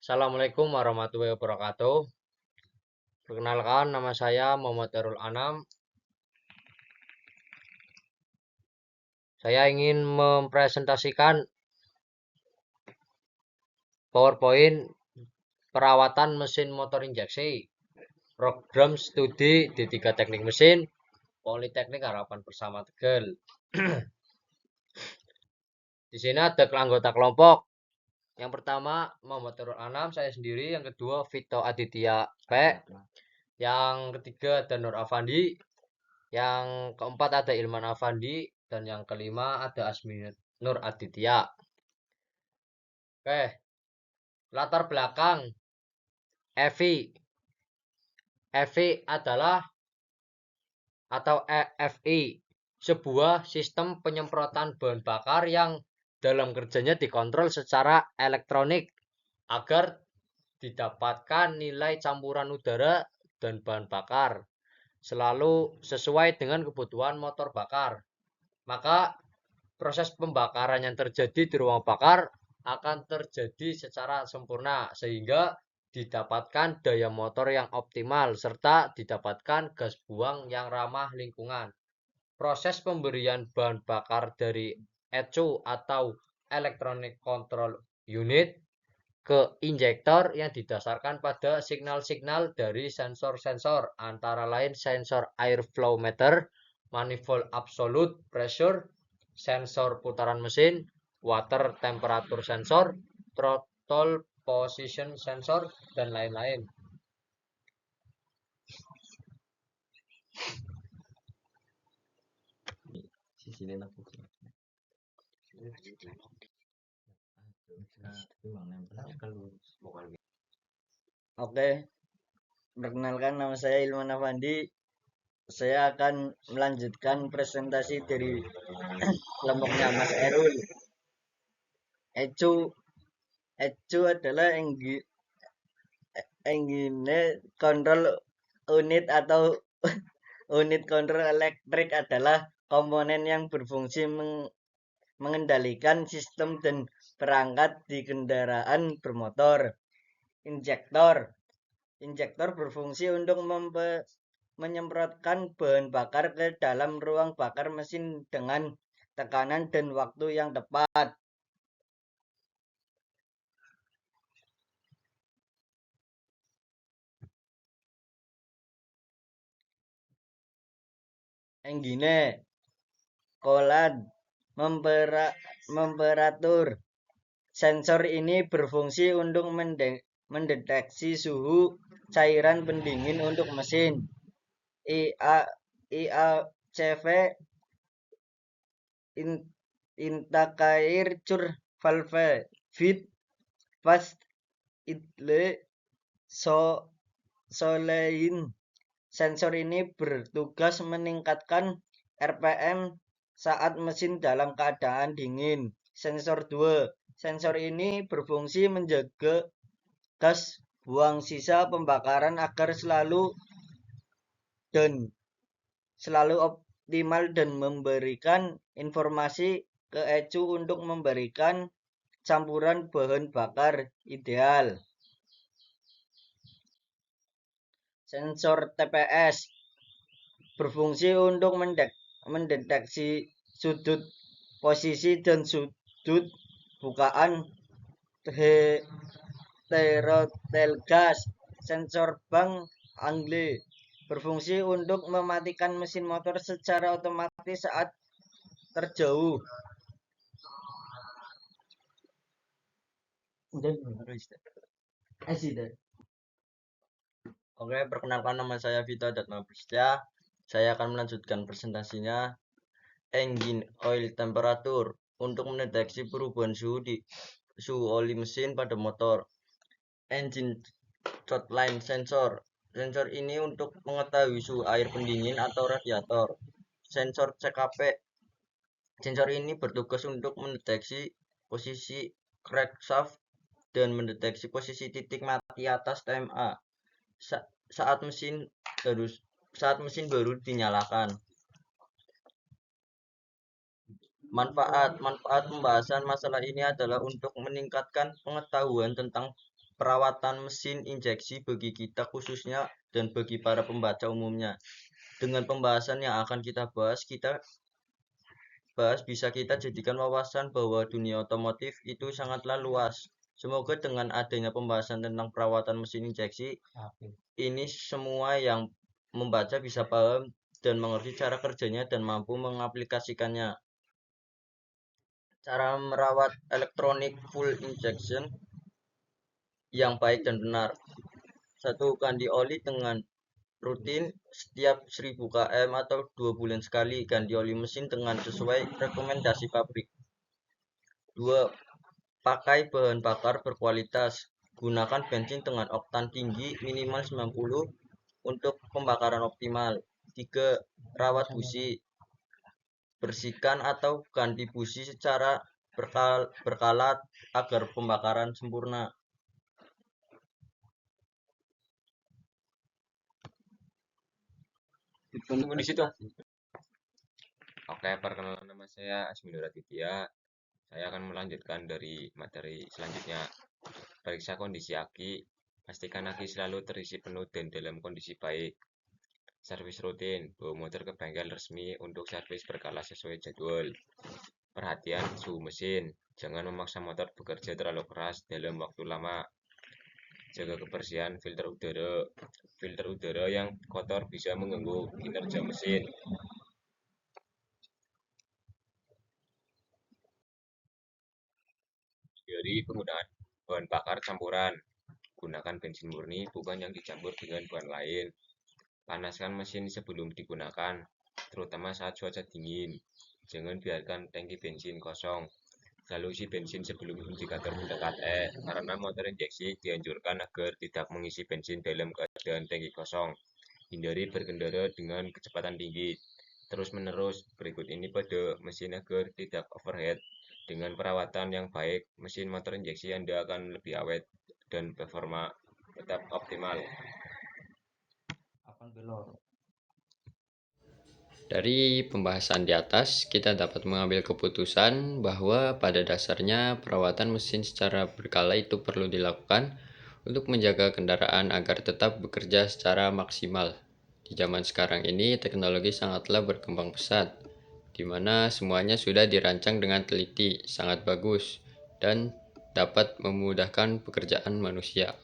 Assalamualaikum warahmatullahi wabarakatuh. Perkenalkan, nama saya Muhammad Darul Anam. Saya ingin mempresentasikan PowerPoint perawatan mesin motor injeksi, program studi D3 Teknik Mesin, Politeknik Harapan Bersama Tegal. Di sini ada anggota kelompok. Yang pertama Muhammad Darul Anam, saya sendiri. Yang kedua Vito Aditya P. Yang ketiga ada Nur Afandi. Yang keempat ada Ilman Afandi. Dan yang kelima ada Asmi Nur Aditya. Oke, latar belakang EVI. EVI adalah atau EFI, sebuah sistem penyemprotan bahan bakar yang dalam kerjanya dikontrol secara elektronik agar didapatkan nilai campuran udara dan bahan bakar selalu sesuai dengan kebutuhan motor bakar. Maka proses pembakaran yang terjadi di ruang bakar akan terjadi secara sempurna sehingga didapatkan daya motor yang optimal serta didapatkan gas buang yang ramah lingkungan. Proses pemberian bahan bakar dari ECU atau Electronic Control Unit ke injektor yang didasarkan pada signal-signal dari sensor-sensor antara lain sensor airflow meter, manifold absolute pressure, sensor putaran mesin, water temperature sensor, throttle position sensor, dan lain-lain. Oke, perkenalkan nama saya Ilman Afandi. Saya akan melanjutkan presentasi dari kelompoknya Mas Erul. ECU adalah engine control unit atau unit kontrol elektrik adalah komponen yang berfungsi mengendalikan sistem dan perangkat di kendaraan bermotor. Injektor berfungsi untuk menyemprotkan bahan bakar ke dalam ruang bakar mesin dengan tekanan dan waktu yang tepat. Engine kolad temperatur. Sensor ini berfungsi untuk mendeteksi suhu cairan pendingin untuk mesin. IACV Intakair Cur Valve Fit Fast Idle Solein. Sensor ini bertugas meningkatkan RPM saat mesin dalam keadaan dingin. Sensor 2. Sensor ini berfungsi menjaga gas buang sisa pembakaran agar selalu optimal dan memberikan informasi ke ECU untuk memberikan campuran bahan bakar ideal. Sensor TPS berfungsi untuk mendeteksi sudut posisi dan sudut bukaan throttle gas. Sensor bank angle berfungsi untuk mematikan mesin motor secara otomatis saat terjauh. Oke, perkenalkan nama saya Vito Datma Pristia. Saya akan melanjutkan presentasinya engine oil temperature untuk mendeteksi perubahan suhu oli mesin pada motor. Engine throttling sensor. Sensor ini untuk mengetahui suhu air pendingin atau radiator. Sensor CKP. Sensor ini bertugas untuk mendeteksi posisi crankshaft dan mendeteksi posisi titik mati atas TMA saat mesin baru dinyalakan. Manfaat pembahasan masalah ini adalah untuk meningkatkan pengetahuan tentang perawatan mesin injeksi bagi kita khususnya dan bagi para pembaca umumnya. Dengan pembahasan yang akan kita bahas bisa kita jadikan wawasan bahwa dunia otomotif itu sangatlah luas. Semoga dengan adanya pembahasan tentang perawatan mesin injeksi, ini semua yang membaca bisa paham dan mengerti cara kerjanya dan mampu mengaplikasikannya. Cara merawat elektronik full injection yang baik dan benar. 1. Ganti oli dengan rutin setiap 1000 km atau 2 bulan sekali. Ganti oli mesin dengan sesuai rekomendasi pabrik. 2. Pakai bahan bakar berkualitas. Gunakan bensin dengan oktan tinggi minimal 90 untuk pembakaran optimal. 3. Rawat busi. Bersihkan atau ganti busi secara berkala agar pembakaran sempurna. Tunggu di situ. Oke, perkenalan, nama saya Asminur Aditya. Saya akan melanjutkan dari materi selanjutnya. Periksa kondisi aki. Pastikan aki selalu terisi penuh dan dalam kondisi baik. Servis rutin. Bawa motor ke bengkel resmi untuk servis berkala sesuai jadwal. Perhatian suhu mesin. Jangan memaksa motor bekerja terlalu keras dalam waktu lama. Jaga kebersihan filter udara. Filter udara yang kotor bisa mengganggu kinerja mesin. Dari penggunaan bahan bakar campuran. Gunakan bensin murni, bukan yang dicampur dengan bahan lain. Panaskan mesin sebelum digunakan, terutama saat cuaca dingin. Jangan biarkan tangki bensin kosong. Selalu isi bensin sebelum indikator mendekat E, karena motor injeksi dianjurkan agar tidak mengisi bensin dalam keadaan tangki kosong. Hindari berkendara dengan kecepatan tinggi terus-menerus. Berikut ini pada mesin agar tidak overheat. Dengan perawatan yang baik, mesin motor injeksi Anda akan lebih awet dan performa tetap optimal. Dari pembahasan di atas, kita dapat mengambil keputusan bahwa pada dasarnya perawatan mesin secara berkala itu perlu dilakukan untuk menjaga kendaraan agar tetap bekerja secara maksimal. Di zaman sekarang ini, teknologi sangatlah berkembang pesat, di mana semuanya sudah dirancang dengan teliti, sangat bagus, dan dapat memudahkan pekerjaan manusia.